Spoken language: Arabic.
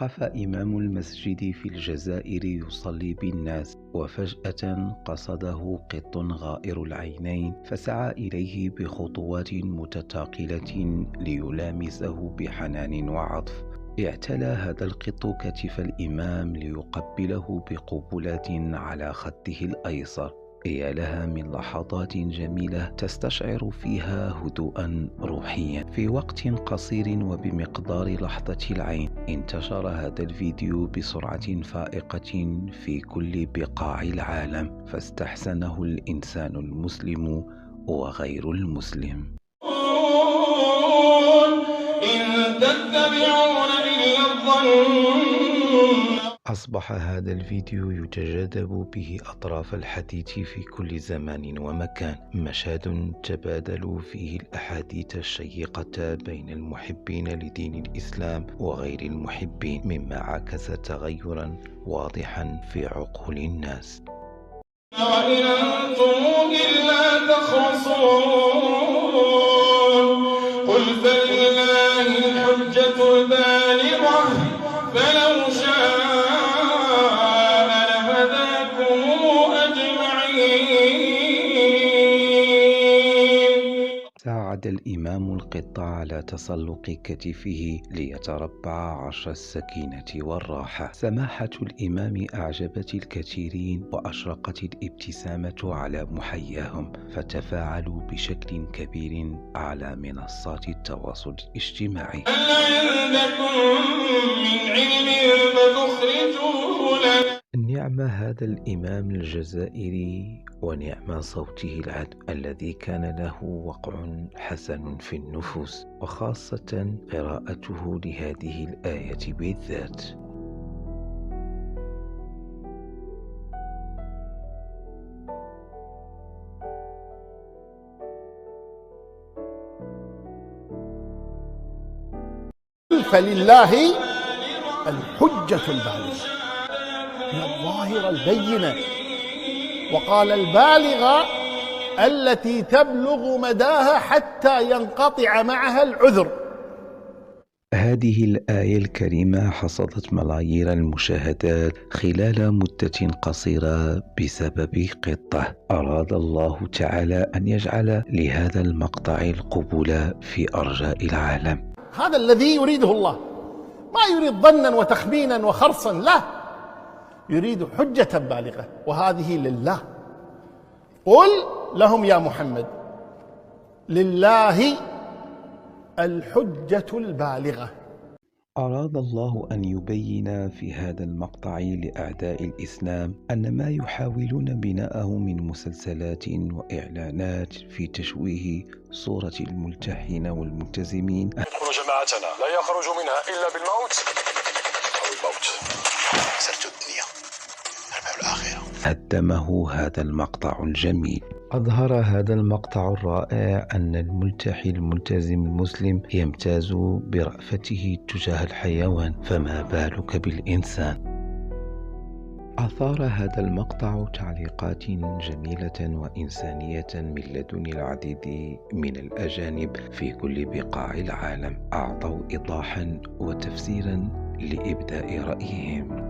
وقف إمام المسجد في الجزائر يصلي بالناس، وفجأة قصده قط غائر العينين، فسعى إليه بخطوات متثاقلة ليلامسه بحنان وعطف. اعتلى هذا القط كتف الإمام ليقبله بقبلات على خده الأيسر. يا لها من لحظات جميلة تستشعر فيها هدوءا روحيا. في وقت قصير وبمقدار لحظة العين انتشر هذا الفيديو بسرعة فائقة في كل بقاع العالم، فاستحسنه الإنسان المسلم وغير المسلم. إن تتبعون إلا الظن. أصبح هذا الفيديو يتجاذب به أطراف الحديث في كل زمان ومكان، مشهد تبادلوا فيه الأحاديث الشيقة بين المحبين لدين الإسلام وغير المحبين، مما عكس تغيرا واضحا في عقول الناس. وإن أنتم إلا تخرصون قل فلله الحجة البالغة فلو شاء لهداكم أجمعين. ساعد الإمام القط على تسلق كتفه ليتربع عرش السكينة والراحة. سماحة الإمام أعجبت الكثيرين، وأشرقت الابتسامة على محياهم، فتفاعلوا بشكل كبير على منصات التواصل الاجتماعي. هل عندكم من علم فتخرجوه لنا؟ نعم هذا الإمام الجزائري، ونعم صوته العذب الذي كان له وقع حسن في النفوس، وخاصة قراءته لهذه الآية بالذات. فلله الحجة البالغة، من الظاهرة البينة، وقال البالغة التي تبلغ مداها حتى ينقطع معها العذر. هذه الآية الكريمة حصدت ملايير المشاهدات خلال مدة قصيرة بسبب قطة. أراد الله تعالى أن يجعل لهذا المقطع القبول في أرجاء العالم. هذا الذي يريده الله، ما يريد ظنا وتخمينا وخرصا، لا، يريد حجة بالغة، وهذه لله. قل لهم يا محمد لله الحجة البالغة. أراد الله أن يبين في هذا المقطع لأعداء الإسلام أن ما يحاولون بناءه من مسلسلات وإعلانات في تشويه صورة الملتحين والملتزمين يدخل جماعتنا لا يخرج منها إلا بالموت أو الموت. سرت الدنيا أربع الآخرة. هدمه هذا المقطع الجميل. أظهر هذا المقطع الرائع أن الملتحي الملتزم المسلم يمتاز برأفته تجاه الحيوان، فما بالك بالإنسان؟ أثار هذا المقطع تعليقات جميلة وإنسانية من لدن العديد من الأجانب في كل بقاع العالم، أعطوا إيضاحا وتفسيرا لإبداء رأيهم.